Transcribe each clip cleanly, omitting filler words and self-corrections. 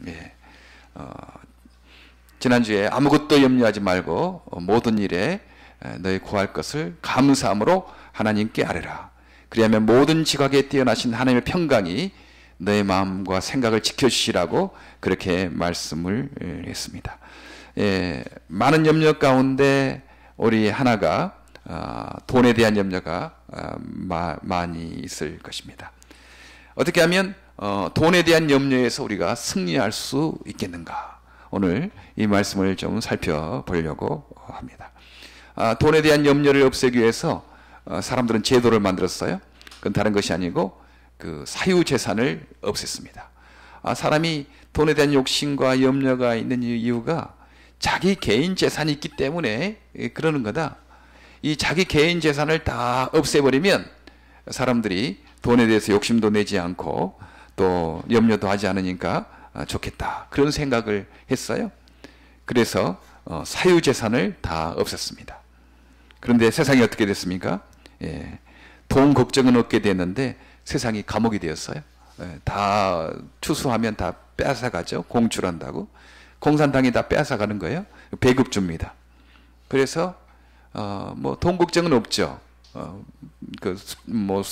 예. 지난주에 아무것도 염려하지 말고 모든 일에 너희 구할 것을 감사함으로 하나님께 아뢰라. 그리하면 모든 지각에 뛰어나신 하나님의 평강이 너의 마음과 생각을 지켜주시라고 그렇게 말씀을 했습니다. 예, 많은 염려 가운데 우리 하나가 돈에 대한 염려가 많이 있을 것입니다. 어떻게 하면 돈에 대한 염려에서 우리가 승리할 수 있겠는가? 오늘 이 말씀을 좀 살펴보려고 합니다. 돈에 대한 염려를 없애기 위해서 사람들은 제도를 만들었어요. 그건 다른 것이 아니고 그 사유재산을 없앴습니다. 사람이 돈에 대한 욕심과 염려가 있는 이유가 자기 개인 재산이 있기 때문에 그러는 거다. 이 자기 개인 재산을 다 없애버리면 사람들이 돈에 대해서 욕심도 내지 않고 또 염려도 하지 않으니까 좋겠다. 그런 생각을 했어요. 그래서 사유재산을 다 없앴습니다. 그런데 세상이 어떻게 됐습니까? 예, 돈 걱정은 없게 됐는데 세상이 감옥이 되었어요. 예, 다 추수하면 다 뺏어가죠. 공출한다고. 공산당이 다 뺏어가는 거예요. 배급 줍니다. 그래서 뭐 돈 걱정은 없죠.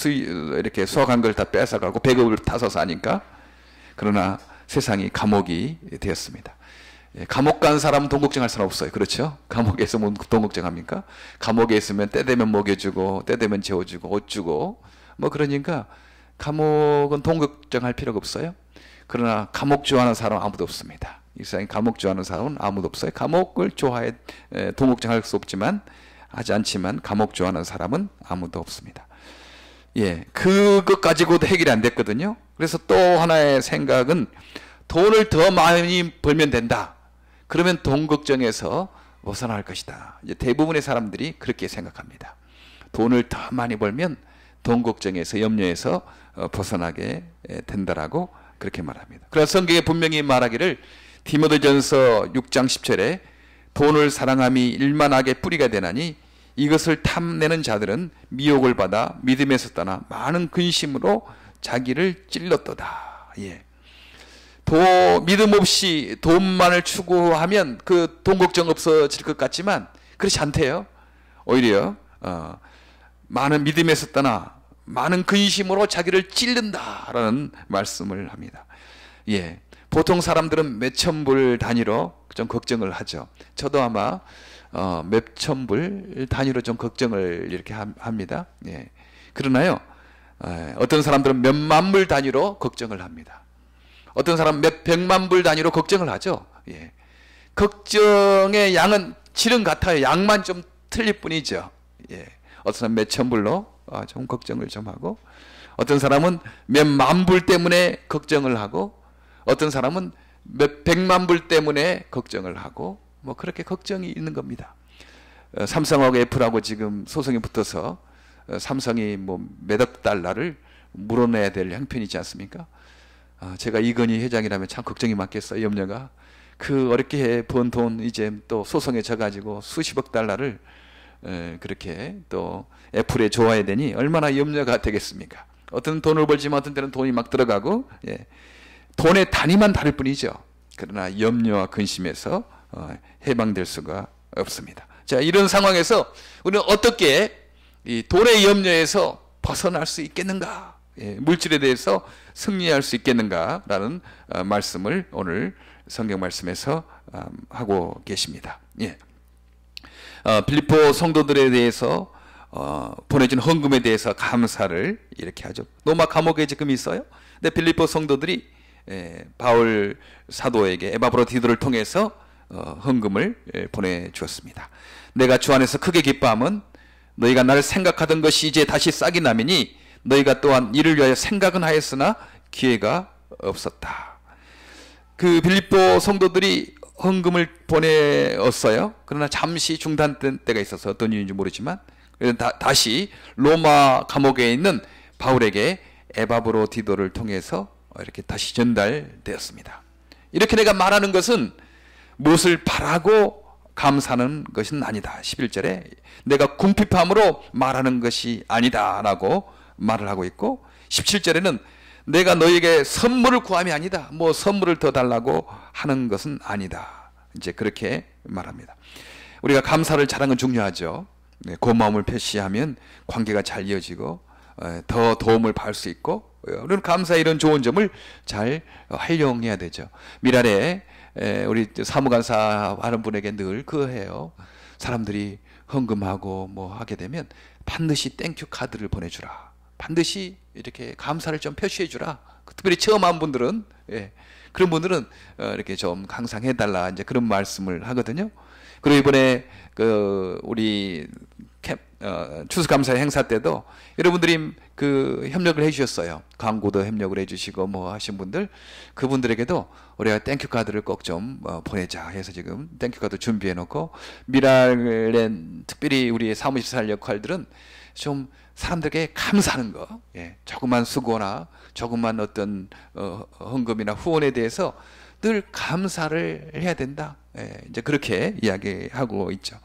이렇게 수확한 걸 다 뺏어가고 배급을 타서 사니까. 그러나 세상이 감옥이 되었습니다. 예, 감옥 간 사람은 돈 걱정할 사람 없어요. 그렇죠? 감옥에서 뭐 돈 걱정합니까? 감옥에 있으면 때 되면 먹여주고 때 되면 재워주고 옷 주고 뭐 그러니까 감옥은 돈 걱정할 필요가 없어요. 그러나 감옥 좋아하는 사람은 아무도 없습니다. 이 세상에 감옥 좋아하는 사람은 아무도 없어요. 감옥을 좋아해 돈 걱정할 수 없지만 하지 않지만 감옥 좋아하는 사람은 아무도 없습니다. 예, 그것 가지고도 해결이 안 됐거든요. 그래서 또 하나의 생각은 돈을 더 많이 벌면 된다. 그러면 돈 걱정에서 벗어날 것이다. 이제 대부분의 사람들이 그렇게 생각합니다. 돈을 더 많이 벌면 돈 걱정에서 염려에서 벗어나게 된다라고 그렇게 말합니다. 그래서 성경에 분명히 말하기를 디모데전서 6장 10절에 돈을 사랑함이 일만하게 뿌리가 되나니 이것을 탐내는 자들은 미혹을 받아 믿음에서 떠나 많은 근심으로 자기를 찔렀도다. 예. 믿음 없이 돈만을 추구하면 그 돈 걱정 없어질 것 같지만 그렇지 않대요. 오히려 많은 믿음에서 떠나 많은 근심으로 자기를 찔른다라는 말씀을 합니다. 예, 보통 사람들은 몇천 불 단위로 좀 걱정을 하죠. 저도 아마 몇천 불 단위로 좀 걱정을 이렇게 합니다. 예. 그러나요, 어떤 사람들은 몇만 불 단위로 걱정을 합니다. 어떤 사람은 몇 백만 불 단위로 걱정을 하죠. 예. 걱정의 양은 질은 같아요. 양만 좀 틀릴 뿐이죠. 예. 어떤 사람은 몇천 불로 좀 걱정을 좀 하고, 어떤 사람은 몇만 불 때문에 걱정을 하고, 어떤 사람은 몇 백만 불 때문에 걱정을 하고, 뭐 그렇게 걱정이 있는 겁니다. 삼성하고 애플하고 지금 소송이 붙어서 삼성이 뭐 몇억 달러를 물어내야 될 형편이지 않습니까? 제가 이건희 회장이라면 참 걱정이 많겠어요. 염려가. 그 어렵게 번 돈 이제 또 소송에 져가지고 수십억 달러를 그렇게 또 애플에 줘야 되니 얼마나 염려가 되겠습니까? 어떤 돈을 벌지만 어떤 때는 돈이 막 들어가고, 예. 돈의 단위만 다를 뿐이죠. 그러나 염려와 근심에서 해방될 수가 없습니다. 자, 이런 상황에서 우리는 어떻게 이 돈의 염려에서 벗어날 수 있겠는가? 예, 물질에 대해서 승리할 수 있겠는가라는 말씀을 오늘 성경 말씀에서 하고 계십니다. 예. 빌립보 성도들에 대해서 보내준 헌금에 대해서 감사를 이렇게 하죠. 로마 감옥에 지금 있어요. 근데 빌립보 성도들이 바울 사도에게 에바브로디도를 통해서 헌금을 보내주었습니다. 내가 주 안에서 크게 기뻐함은 너희가 나를 생각하던 것이 이제 다시 싹이 나매니 너희가 또한 이를 위하여 생각은 하였으나 기회가 없었다. 그 빌립보 성도들이 헌금을 보내었어요. 그러나 잠시 중단된 때가 있어서 어떤 이유인지 모르지만 다시 로마 감옥에 있는 바울에게 에바브로디도를 통해서 이렇게 다시 전달되었습니다. 이렇게 내가 말하는 것은 무엇을 바라고 감사하는 것은 아니다. 11절에 내가 궁핍함으로 말하는 것이 아니다 라고 말을 하고 있고, 17절에는 내가 너에게 선물을 구함이 아니다. 뭐 선물을 더 달라고 하는 것은 아니다. 이제 그렇게 말합니다. 우리가 감사를 잘하는 건 중요하죠. 네, 고마움을 표시하면 관계가 잘 이어지고 더 도움을 받을 수 있고, 우리는 감사의 이런 좋은 점을 잘 활용해야 되죠. 미랄에 우리 사무관사 하는 분에게 늘 그해요. 사람들이 헌금하고 뭐 하게 되면 반드시 땡큐 카드를 보내주라. 반드시 이렇게 감사를 좀 표시해주라. 특별히 처음 한 분들은, 그런 분들은 이렇게 좀 항상 해달라, 이제 그런 말씀을 하거든요. 그리고 이번에 우리 추수감사 행사 때도 여러분들이 협력을 해주셨어요. 광고도 협력을 해주시고 뭐 하신 분들, 그분들에게도 우리가 땡큐 카드를 꼭 좀 보내자 해서 지금 땡큐 카드 준비해 놓고, 미랄의 특별히 우리 사무실 살 역할들은 좀 사람들에게 감사하는 거, 조그만 수고나 조그만 어떤 헌금이나 후원에 대해서 늘 감사를 해야 된다. 이제 그렇게 이야기하고 있죠.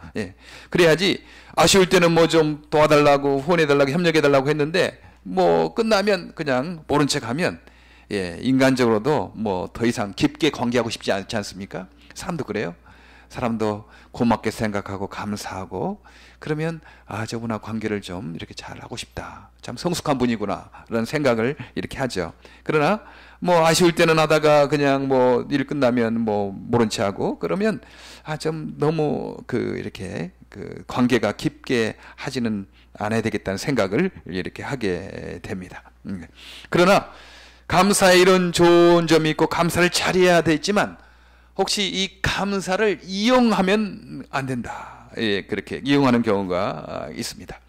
그래야지 아쉬울 때는 뭐 좀 도와달라고, 후원해달라고, 협력해달라고 했는데 뭐 끝나면 그냥 모른 척하면, 인간적으로도 뭐 더 이상 깊게 관계하고 싶지 않지 않습니까? 사람도 그래요. 사람도 고맙게 생각하고 감사하고, 그러면 저분과 관계를 좀 이렇게 잘 하고 싶다, 참 성숙한 분이구나 라는 생각을 이렇게 하죠. 그러나 뭐 아쉬울 때는 하다가 그냥 뭐 일 끝나면 뭐 모른 체 하고 그러면 좀 너무 이렇게 관계가 깊게 하지는 않아야 되겠다는 생각을 이렇게 하게 됩니다. 그러나 감사에 이런 좋은 점이 있고 감사를 잘해야 되지만, 혹시 이 감사를 이용하면 안 된다. 그렇게 이용하는 경우가 있습니다.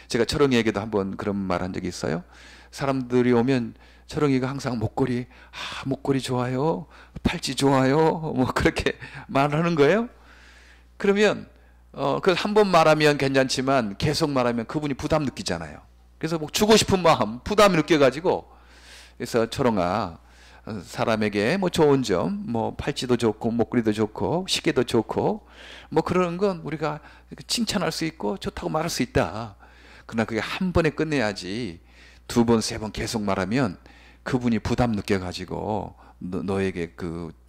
제가 철웅이에게도 한번 그런 말 한 적이 있어요. 사람들이 오면 철웅이가 항상 목걸이 좋아요, 팔찌 좋아요, 뭐 그렇게 말하는 거예요. 그러면 그 한 번 말하면 괜찮지만 계속 말하면 그분이 부담 느끼잖아요. 그래서 뭐 주고 싶은 마음, 부담이 느껴가지고, 그래서 철웅아, 사람에게 뭐 좋은 점, 뭐 팔찌도 좋고 목걸이도 좋고 시계도 좋고 뭐 그러는 건 우리가 칭찬할 수 있고 좋다고 말할 수 있다. 그러나 그게 한 번에 끝내야지 두 번, 세 번 계속 말하면 그분이 부담 느껴가지고 너에게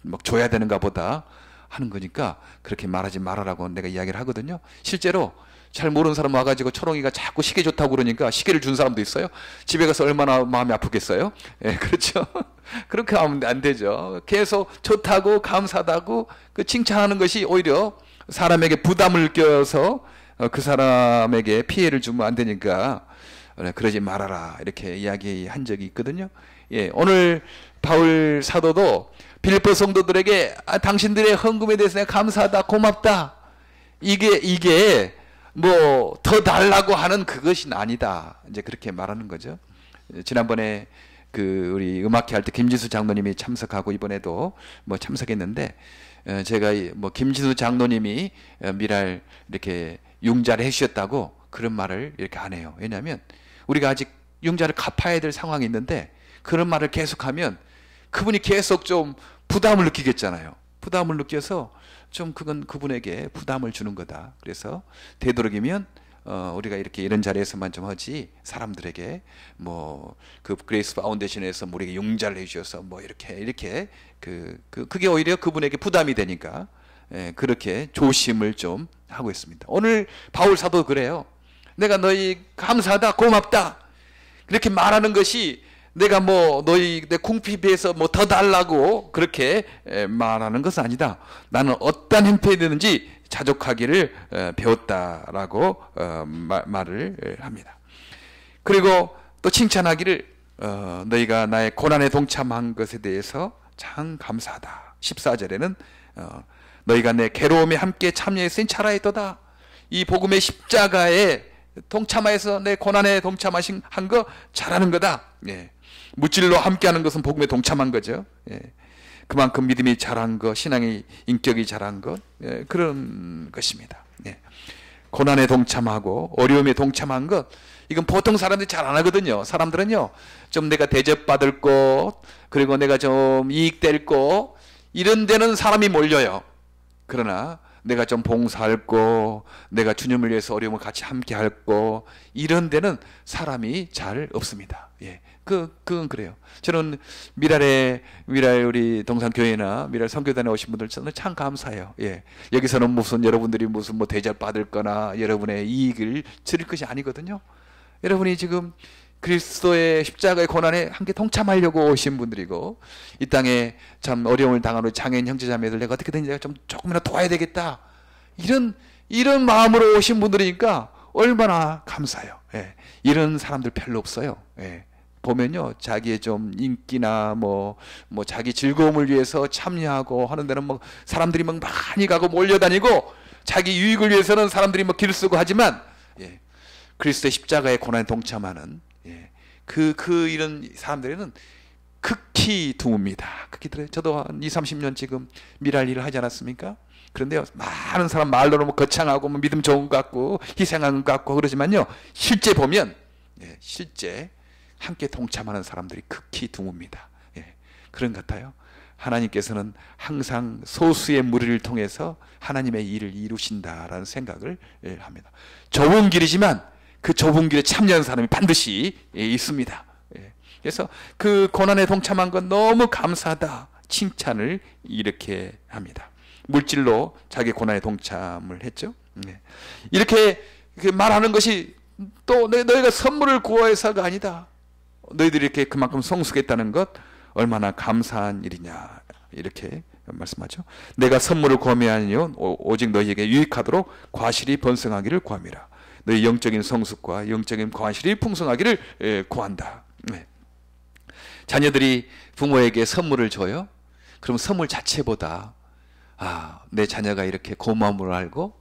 막 줘야 되는가 보다 하는 거니까 그렇게 말하지 말아라고 내가 이야기를 하거든요. 실제로 잘 모르는 사람 와가지고 철옹이가 자꾸 시계 좋다고 그러니까 시계를 준 사람도 있어요. 집에 가서 얼마나 마음이 아프겠어요? 그렇죠. 그렇게 하면 안 되죠. 계속 좋다고 감사하다고 칭찬하는 것이 오히려 사람에게 부담을 느껴서 그 사람에게 피해를 주면 안 되니까 그러지 말아라, 이렇게 이야기한 적이 있거든요. 오늘 바울 사도도 빌립보 성도들에게 당신들의 헌금에 대해서 내가 감사하다, 고맙다, 이게 뭐 더 달라고 하는 그것이 아니다, 이제 그렇게 말하는 거죠. 지난번에 우리 음악회 할 때 김지수 장로님이 참석하고 이번에도 뭐 참석했는데, 제가 뭐 김지수 장로님이 미랄 이렇게 융자를 해주셨다고 그런 말을 이렇게 안 해요. 왜냐하면 우리가 아직 융자를 갚아야 될 상황이 있는데 그런 말을 계속하면 그분이 계속 좀 부담을 느끼겠잖아요. 부담을 느껴서 좀 그건 그분에게 부담을 주는 거다. 그래서 되도록이면 우리가 이런 자리에서만 좀 하지, 사람들에게 뭐 그레이스 파운데이션에서 우리에게 융자를 해주셔서 뭐 이렇게 그게 오히려 그분에게 부담이 되니까 그렇게 조심을 좀 하고 있습니다. 오늘 바울 사도 그래요. 내가 너희 감사하다, 고맙다 그렇게 말하는 것이 내가 뭐 너희 내 궁핍에서 뭐 더 달라고 그렇게 말하는 것은 아니다. 나는 어떤 형태에 되는지 자족하기를 배웠다라고 말을 합니다. 그리고 또 칭찬하기를 너희가 나의 고난에 동참한 것에 대해서 참 감사하다. 14절에는 너희가 내 괴로움에 함께 참여했으니 차라리도다. 이 복음의 십자가에 동참하여서 내 고난에 동참하신 한 거 잘하는 거다. 물질로 함께하는 것은 복음에 동참한 거죠. 그만큼 믿음이 자란 것, 신앙의 인격이 자란 것, 그런 것입니다. 고난에 동참하고 어려움에 동참한 것, 이건 보통 사람들이 잘 안 하거든요. 사람들은요, 좀 내가 대접받을 것, 그리고 내가 좀 이익될 것, 이런 데는 사람이 몰려요. 그러나 내가 좀 봉사할 거, 내가 주님을 위해서 어려움을 같이 함께 할 거, 이런 데는 사람이 잘 없습니다. 예. 그건 그래요. 저는 미랄 우리 동산교회나 미랄 선교단에 오신 분들 저는 참 감사해요. 예. 여기서는 여러분들이 무슨 뭐 대접 받을 거나 여러분의 이익을 드릴 것이 아니거든요. 여러분이 지금 그리스도의 십자가의 고난에 함께 동참하려고 오신 분들이고, 이 땅에 참 어려움을 당하는 장애인 형제자매들 내가 어떻게든 내가 좀 조금이라도 도와야 되겠다, 이런 마음으로 오신 분들이니까 얼마나 감사해요. 예. 이런 사람들 별로 없어요. 예. 보면요, 자기의 좀 인기나 뭐 자기 즐거움을 위해서 참여하고 하는 데는 뭐 사람들이 막 많이 가고 몰려다니고, 자기 유익을 위해서는 사람들이 뭐 길 쓰고 하지만, 예. 그리스도의 십자가의 고난에 동참하는, 예. 이런 사람들에는 극히 드뭅니다. 극히 드물어요. 저도 한 20-30년 지금 미랄 일을 하지 않았습니까? 그런데요, 많은 사람 말로는 뭐 거창하고 뭐 믿음 좋은 것 같고 희생하는 것 같고 그러지만요, 실제 보면, 예, 실제 함께 동참하는 사람들이 극히 드뭅니다. 예, 그런 것 같아요. 하나님께서는 항상 소수의 무리를 통해서 하나님의 일을 이루신다라는 생각을 합니다. 좁은 길이지만 그 좁은 길에 참여하는 사람이 반드시 있습니다. 예, 그래서 그 고난에 동참한 건 너무 감사하다, 칭찬을 이렇게 합니다. 물질로 자기 고난에 동참을 했죠. 예. 이렇게 말하는 것이 또 너희가 선물을 구해서가 아니다, 너희들이 이렇게 그만큼 성숙했다는 것 얼마나 감사한 일이냐, 이렇게 말씀하죠. 내가 선물을 구함이 오직 너희에게 유익하도록 과실이 번성하기를 구함이라. 너희 영적인 성숙과 영적인 과실이 풍성하기를 구한다. 네. 자녀들이 부모에게 선물을 줘요. 그럼 선물 자체보다 내 자녀가 이렇게 고마움을 알고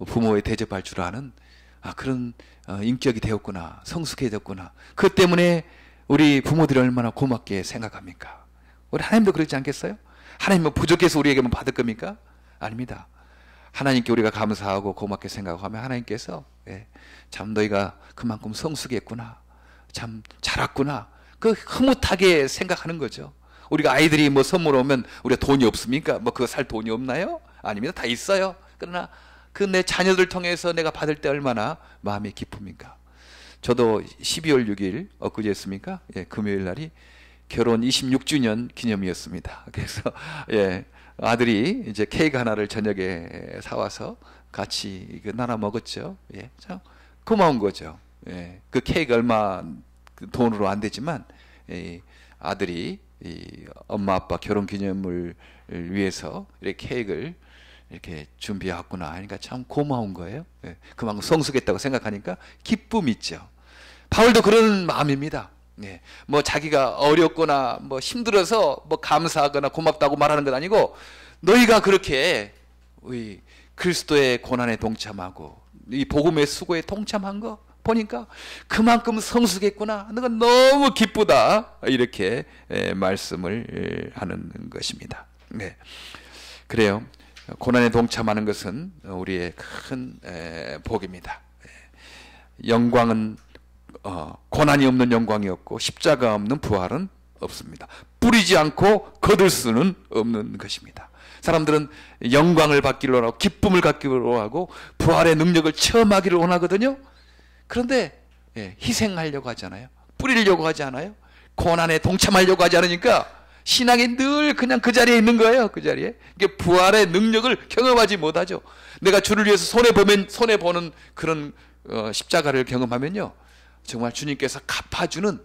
부모에 대접할 줄 아는 그런 인격이 되었구나, 성숙해졌구나. 그 때문에 우리 부모들이 얼마나 고맙게 생각합니까? 우리 하나님도 그렇지 않겠어요? 하나님은 부족해서 우리에게만 받을 겁니까? 아닙니다. 하나님께 우리가 감사하고 고맙게 생각하면 하나님께서 참 너희가 그만큼 성숙했구나, 참 자랐구나, 그 흐뭇하게 생각하는 거죠. 우리가 아이들이 뭐 선물 오면 우리가 돈이 없습니까? 뭐 그거 살 돈이 없나요? 아닙니다. 다 있어요. 그러나 그 내 자녀들 통해서 내가 받을 때 얼마나 마음이 기쁩니까? 저도 12월 6일 엊그제였습니까? 예, 금요일 날이 결혼 26주년 기념이었습니다. 그래서 아들이 이제 케이크 하나를 저녁에 사와서 같이 나눠 먹었죠. 예, 참 고마운 거죠. 예, 그 케이크 얼마 돈으로 안 되지만 아들이 엄마 아빠 결혼 기념을 위해서 이렇게 케이크를 이렇게 준비했구나 하니까 참 고마운 거예요. 예, 그만큼 성숙했다고 생각하니까 기쁨이 있죠. 바울도 그런 마음입니다. 예, 뭐 자기가 어렵거나 뭐 힘들어서 뭐 감사하거나 고맙다고 말하는 건 아니고, 너희가 그렇게 우리 그리스도의 고난에 동참하고 이 복음의 수고에 동참한 거 보니까 그만큼 성숙했구나, 넌 너무 기쁘다, 이렇게 말씀을 하는 것입니다. 네, 그래요. 고난에 동참하는 것은 우리의 큰 복입니다. 영광은 고난이 없는 영광이 없고 십자가 없는 부활은 없습니다. 뿌리지 않고 거둘 수는 없는 것입니다. 사람들은 영광을 받기로 하고 기쁨을 갖기로 하고 부활의 능력을 체험하기를 원하거든요. 그런데 희생하려고 하잖아요. 뿌리려고 하지 않아요. 고난에 동참하려고 하지 않으니까 신앙이 늘 그냥 그 자리에 있는 거예요. 그 자리에. 이게 부활의 능력을 경험하지 못하죠. 내가 주를 위해서 손해보는 그런 십자가를 경험하면요, 정말 주님께서 갚아주는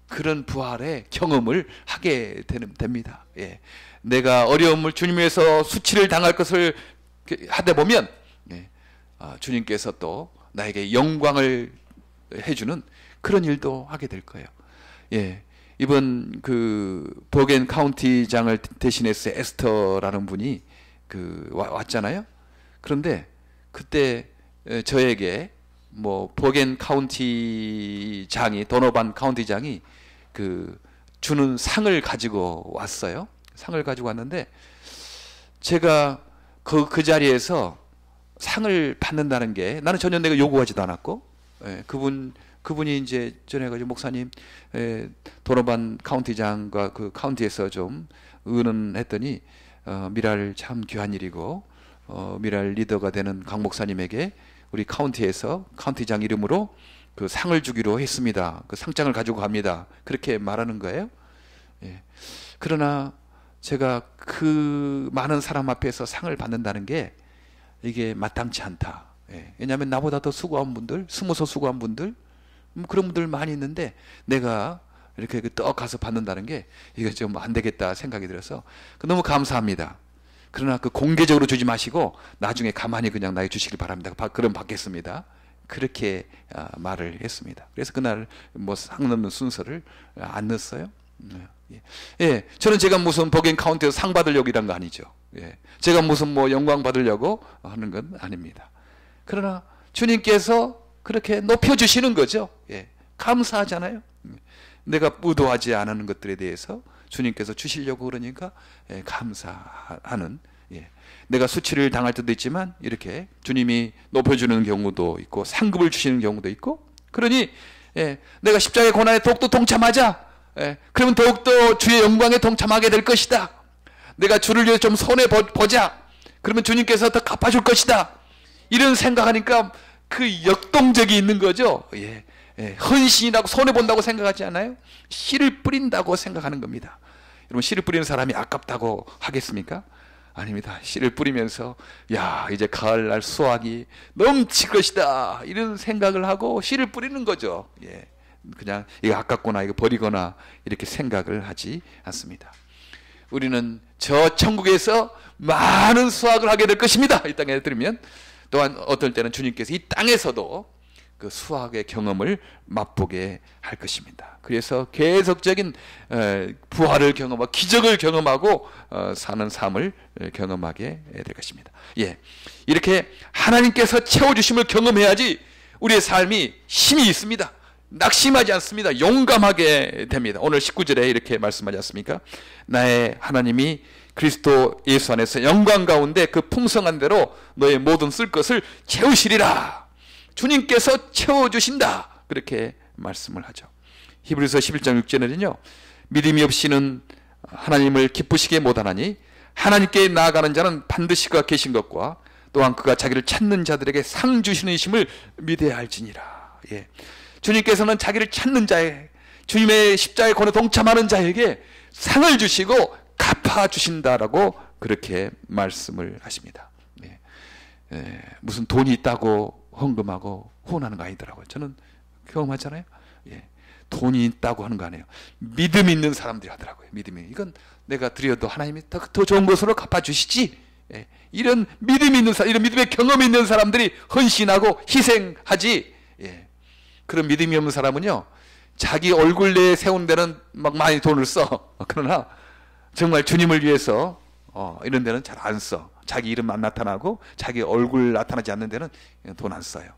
그런 부활의 경험을 하게 됩니다. 예. 내가 어려움을 주님 위해서 수치를 당할 것을 하다 보면 주님께서 또 나에게 영광을 해주는 그런 일도 하게 될 거예요. 예. 이번 그 버겐 카운티장을 대신해서 에스터라는 분이 왔잖아요. 그런데 그때 저에게 뭐 버겐 카운티장이, 도노반 카운티장이 주는 상을 가지고 왔어요. 상을 가지고 왔는데 제가 그 자리에서 상을 받는다는 게 나는 전혀 내가 요구하지도 않았고, 그분이 이제 전해가지고 목사님, 도노반 카운티장과 그 카운티에서 좀 의논했더니 미랄 참 귀한 일이고 미랄 리더가 되는 강 목사님에게 우리 카운티에서 카운티장 이름으로 그 상을 주기로 했습니다. 그 상장을 가지고 갑니다. 그렇게 말하는 거예요. 예. 그러나 제가 그 많은 사람 앞에서 상을 받는다는 게 이게 마땅치 않다. 예. 왜냐하면 나보다 더 수고한 분들, 숨어서 수고한 분들, 그런 분들 많이 있는데 내가 이렇게 떡 가서 받는다는 게 이거 좀 안 되겠다 생각이 들어서 너무 감사합니다. 그러나 그 공개적으로 주지 마시고 나중에 가만히 그냥 나에게 주시길 바랍니다. 그럼 받겠습니다. 그렇게 말을 했습니다. 그래서 그날 뭐 상 넣는 순서를 안 넣었어요. 예, 저는 제가 무슨 버긴 카운티에서 상 받으려고 이런 거 아니죠. 예, 제가 무슨 뭐 영광 받으려고 하는 건 아닙니다. 그러나 주님께서 그렇게 높여주시는 거죠. 예, 감사하잖아요. 내가 의도하지 않은 것들에 대해서 주님께서 주시려고 그러니까 감사하는, 내가 수치를 당할 때도 있지만 이렇게 주님이 높여주는 경우도 있고 상급을 주시는 경우도 있고, 그러니 내가 십자가의 고난에 더욱더 동참하자. 그러면 더욱더 주의 영광에 동참하게 될 것이다. 내가 주를 위해서 좀 손해보자. 그러면 주님께서 더 갚아줄 것이다. 이런 생각하니까 그 역동적이 있는 거죠. 헌신이라고 손해본다고 생각하지 않아요? 씨를 뿌린다고 생각하는 겁니다. 여러분, 씨를 뿌리는 사람이 아깝다고 하겠습니까? 아닙니다. 씨를 뿌리면서 야, 이제 가을날 수확이 넘칠 것이다, 이런 생각을 하고 씨를 뿌리는 거죠. 그냥 이거 아깝거나 이거 버리거나 이렇게 생각을 하지 않습니다. 우리는 저 천국에서 많은 수확을 하게 될 것입니다. 이 땅에 들으면 또한 어떨 때는 주님께서 이 땅에서도 그 수확의 경험을 맛보게 할 것입니다. 그래서 계속적인 부활을 경험하고 기적을 경험하고 사는 삶을 경험하게 될 것입니다. 이렇게 하나님께서 채워주심을 경험해야지 우리의 삶이 힘이 있습니다. 낙심하지 않습니다. 용감하게 됩니다. 오늘 19절에 이렇게 말씀하지 않습니까? 나의 하나님이 그리스도 예수 안에서 영광 가운데 그 풍성한 대로 너의 모든 쓸 것을 채우시리라. 주님께서 채워주신다. 그렇게 말씀을 하죠. 히브리서 11장 6절에는요, 믿음이 없이는 하나님을 기쁘시게 못하나니 하나님께 나아가는 자는 반드시 그가 계신 것과 또한 그가 자기를 찾는 자들에게 상 주시는 이심을 믿어야 할지니라. 주님께서는 자기를 찾는 자에, 주님의 십자가의 권에 동참하는 자에게 상을 주시고 갚아주신다라고 그렇게 말씀을 하십니다. 무슨 돈이 있다고 헌금하고 후원하는 거 아니더라고요. 저는 경험하잖아요. 돈이 있다고 하는 거 아니에요. 믿음이 있는 사람들이 하더라고요. 믿음이, 이건 내가 드려도 하나님이 더 좋은 것으로 갚아주시지. 이런 믿음이 있는 사람, 이런 믿음의 경험이 있는 사람들이 헌신하고 희생하지. 그런 믿음이 없는 사람은요, 자기 얼굴 내에 세운 데는 막 많이 돈을 써. 그러나 정말 주님을 위해서 이런 데는 잘 안 써. 자기 이름 안 나타나고 자기 얼굴 나타나지 않는 데는 돈 안 써요.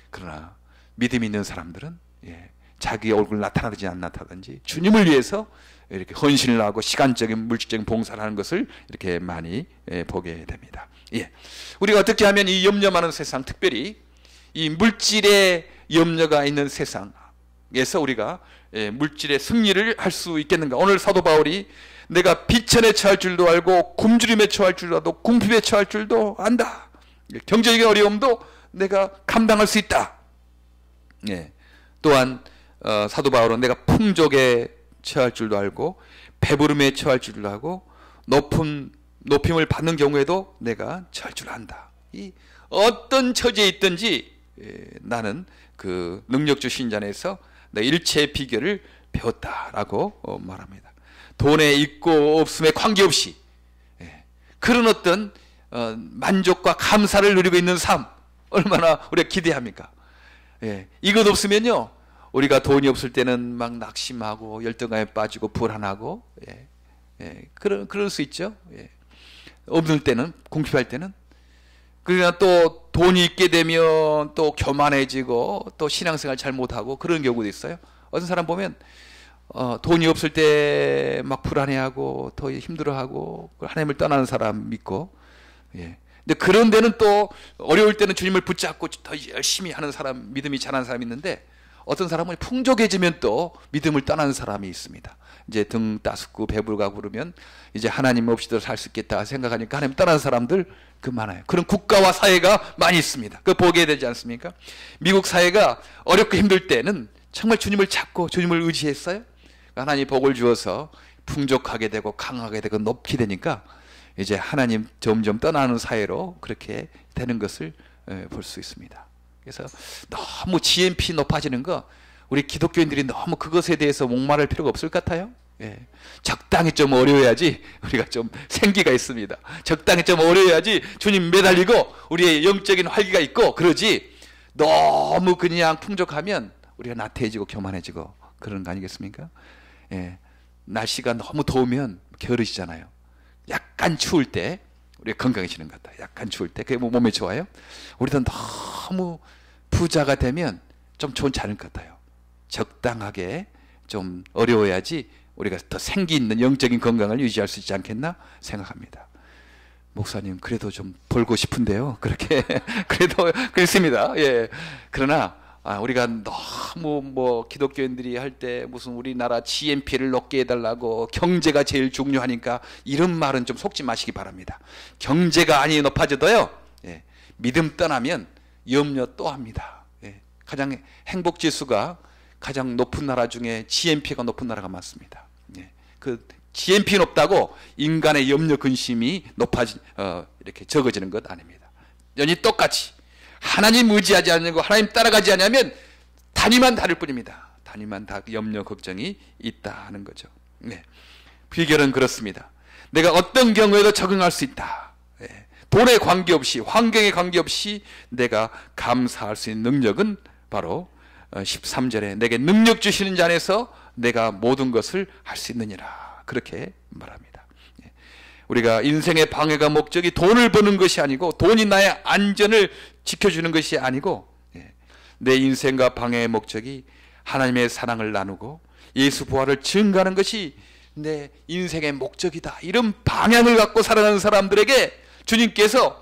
그러나 믿음이 있는 사람들은 자기 얼굴 나타나든지 안 나타나든지 주님을 위해서 이렇게 헌신을 하고 시간적인 물질적인 봉사를 하는 것을 이렇게 많이 보게 됩니다. 우리가 어떻게 하면 이 염려 많은 세상, 특별히 이 물질의 염려가 있는 세상에서 우리가 물질의 승리를 할 수 있겠는가? 오늘 사도 바울이 내가 비천에 처할 줄도 알고 굶주림에 처할 줄도 알고 궁핍에 처할 줄도 안다. 경제적인 어려움도 내가 감당할 수 있다. 또한 사도 바울은 내가 풍족에 처할 줄도 알고 배부름에 처할 줄도 알고 높임을 받는 경우에도 내가 처할 줄 안다. 이 어떤 처지에 있든지 나는 그 능력주 신전에서 내 일체의 비결을 배웠다라고 말합니다. 돈에 있고 없음에 관계없이 그런 어떤 만족과 감사를 누리고 있는 삶, 얼마나 우리가 기대합니까? 이것 없으면요, 우리가 돈이 없을 때는 막 낙심하고 열등감에 빠지고 불안하고 그럴 수 있죠. 없을 때는, 궁핍할 때는. 그러나 또 돈이 있게 되면 또 교만해지고 또 신앙생활 잘 못하고 그런 경우도 있어요. 어떤 사람 보면 돈이 없을 때 막 불안해하고 더 힘들어하고 하나님을 떠나는 사람 믿고, 근데 그런 데는 또 어려울 때는 주님을 붙잡고 더 열심히 하는 사람, 믿음이 잘하는 사람이 있는데, 어떤 사람은 풍족해지면 또 믿음을 떠나는 사람이 있습니다. 이제 등 따숩고 배부르고 그러면 이제 하나님 없이도 살 수 있겠다 생각하니까 하나님 떠나는 사람들 그 많아요. 그런 국가와 사회가 많이 있습니다. 그거 보게 되지 않습니까? 미국 사회가 어렵고 힘들 때는 정말 주님을 찾고 주님을 의지했어요. 하나님 복을 주어서 풍족하게 되고 강하게 되고 높게 되니까 이제 하나님 점점 떠나는 사회로 그렇게 되는 것을 볼 수 있습니다. 그래서 너무 GNP 높아지는 거 우리 기독교인들이 너무 그것에 대해서 목마를 필요가 없을 것 같아요. 예. 적당히 좀 어려워야지 우리가 좀 생기가 있습니다. 적당히 좀 어려워야지 주님 매달리고 우리의 영적인 활기가 있고 그러지 너무 그냥 풍족하면 우리가 나태해지고 교만해지고 그런 거 아니겠습니까? 예. 날씨가 너무 더우면 게으르시잖아요. 약간 추울 때 우리가 건강해지는 것 같아요. 약간 추울 때 그게 몸에 좋아요. 우리도 너무 부자가 되면 좀 좋지 않을 것 같아요. 적당하게 좀 어려워야지 우리가 더 생기 있는 영적인 건강을 유지할 수 있지 않겠나 생각합니다. 목사님 그래도 좀 벌고 싶은데요. 그렇게 그래도 그렇습니다. 예. 그러나 우리가 너무 기독교인들이 할 때 무슨 우리나라 GNP를 높게 해달라고 경제가 제일 중요하니까 이런 말은 좀 속지 마시기 바랍니다. 경제가 아니 높아져도요. 예. 믿음 떠나면 염려 또 합니다. 예. 가장 행복 지수가 가장 높은 나라 중에 GNP가 높은 나라가 많습니다. 예. 그 GNP 높다고 인간의 염려 근심이 이렇게 적어지는 것 아닙니다. 연히 똑같이 하나님 의지하지 않고 하나님 따라가지 않으면 단위만 다를 뿐입니다. 단위만 다 염려 걱정이 있다 하는 거죠. 네. 비결은 그렇습니다. 내가 어떤 경우에도 적응할 수 있다. 네. 돈에 관계없이 환경에 관계없이 내가 감사할 수 있는 능력은 바로 13절에 내게 능력 주시는 자 안에서 내가 모든 것을 할 수 있느니라 그렇게 말합니다. 우리가 인생의 방해가 목적이 돈을 버는 것이 아니고 돈이 나의 안전을 지켜주는 것이 아니고 내 인생과 방해의 목적이 하나님의 사랑을 나누고 예수 부활을 증거하는 것이 내 인생의 목적이다. 이런 방향을 갖고 살아가는 사람들에게 주님께서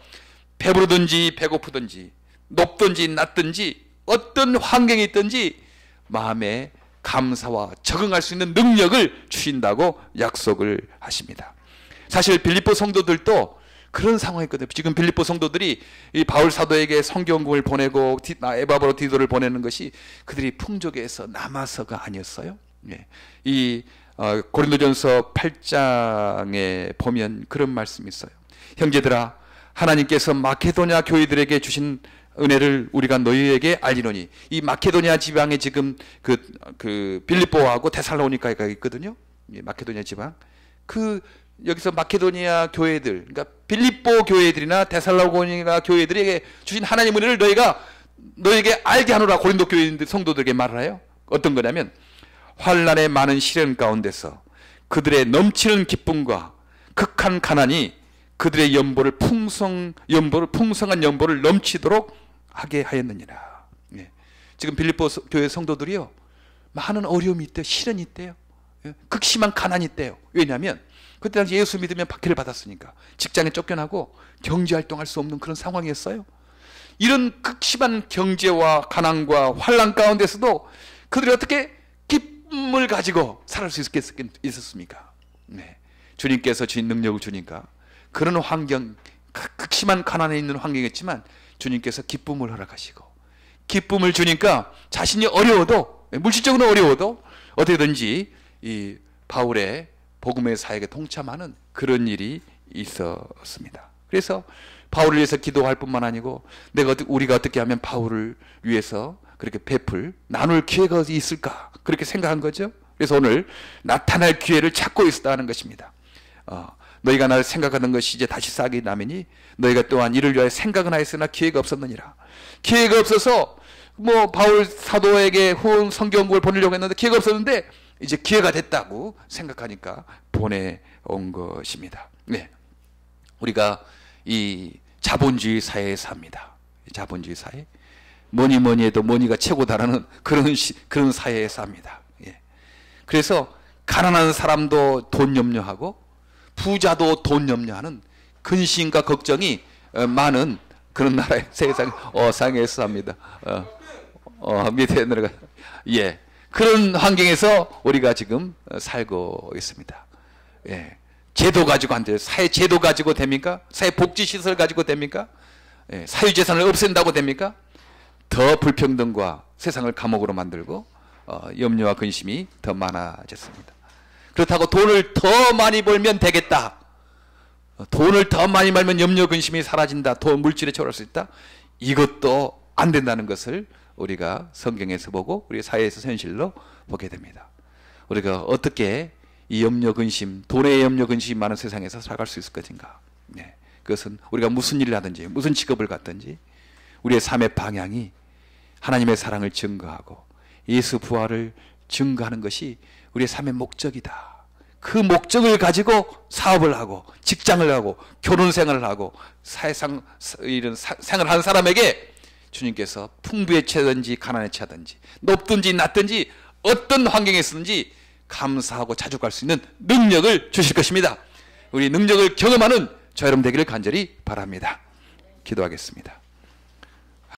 배부르든지 배고프든지 높든지 낮든지 어떤 환경이 있든지 마음에 감사와 적응할 수 있는 능력을 주신다고 약속을 하십니다. 사실 빌립보 성도들도 그런 상황이거든요. 지금 빌립보 성도들이 이 바울 사도에게 성경을 보내고 에바브로 디도를 보내는 것이 그들이 풍족에서 남아서가 아니었어요. 예. 이 고린도전서 8장에 보면 그런 말씀이 있어요. 형제들아 하나님께서 마케도냐 교회들에게 주신 은혜를 우리가 너희에게 알리노니 이 마케도냐 지방에 지금 그 빌립보하고 데살로니가가 있거든요. 예, 마케도냐 지방 여기서 마케도니아 교회들, 그러니까 빌립보 교회들이나 데살로니가 교회들에게 주신 하나님 은혜를 너에게 알게 하노라 고린도 교회인들 성도들에게 말을 해요. 어떤 거냐면 환난의 많은 시련 가운데서 그들의 넘치는 기쁨과 극한 가난이 그들의 풍성한 연보를 넘치도록 하게 하였느니라. 예. 지금 빌립보 교회 성도들이요 많은 어려움이 있대요. 시련이 있대요. 예. 극심한 가난이 있대요. 왜냐하면 그때 당시 예수 믿으면 박해를 받았으니까 직장에 쫓겨나고 경제활동할 수 없는 그런 상황이었어요. 이런 극심한 경제와 가난과 환난 가운데서도 그들이 어떻게 기쁨을 가지고 살아갈 수 있었습니까? 네. 주님께서 주신 능력을 주니까 그런 환경, 극심한 가난에 있는 환경이었지만 주님께서 기쁨을 허락하시고 기쁨을 주니까 자신이 어려워도 물질적으로 어려워도 어떻게든지 이 바울의 복음의 사역에 동참하는 그런 일이 있었습니다. 그래서 바울을 위해서 기도할 뿐만 아니고 우리가 어떻게 하면 바울을 위해서 그렇게 나눌 기회가 있을까 그렇게 생각한 거죠. 그래서 오늘 나타날 기회를 찾고 있었다는 것입니다. 너희가 나를 생각하는 것이 이제 다시 싹이 나매니 너희가 또한 이를 위하여 생각은 하였으나 기회가 없었느니라. 기회가 없어서 바울 사도에게 후원 성경을 보내려고 했는데 기회가 없었는데 이제 기회가 됐다고 생각하니까 보내온 것입니다. 네. 우리가 이 자본주의 사회에 삽니다. 자본주의 사회. 뭐니 해도 머니가 최고다라는 그런 사회에 삽니다. 예. 그래서 가난한 사람도 돈 염려하고 부자도 돈 염려하는 근심과 걱정이 많은 그런 나라의 세상 어상에서 삽니다. 밑에 내려가. 예. 그런 환경에서 우리가 지금 살고 있습니다. 예. 제도 가지고 안 돼요. 사회 제도 가지고 됩니까? 사회 복지 시설 가지고 됩니까? 예. 사유재산을 없앤다고 됩니까? 더 불평등과 세상을 감옥으로 만들고 염려와 근심이 더 많아졌습니다. 그렇다고 돈을 더 많이 벌면 되겠다. 돈을 더 많이 벌면 염려 근심이 사라진다. 돈 물질에 초월할 수 있다. 이것도 안 된다는 것을 우리가 성경에서 보고 우리 사회에서 현실로 보게 됩니다. 우리가 어떻게 이 염려 근심, 돈의 염려 근심이 많은 세상에서 살아갈 수 있을 것인가? 네. 그것은 우리가 무슨 일을 하든지 무슨 직업을 갖든지 우리의 삶의 방향이 하나님의 사랑을 증거하고 예수 부활을 증거하는 것이 우리의 삶의 목적이다. 그 목적을 가지고 사업을 하고 직장을 하고 결혼 생활을 하고 사회상 이런 생활하는 사람에게 주님께서 풍부에 채든지 가난에 채든지 높든지 낮든지 어떤 환경에 있든지 감사하고 자족할 수 있는 능력을 주실 것입니다. 우리 능력을 경험하는 저 여러분 되기를 간절히 바랍니다. 기도하겠습니다.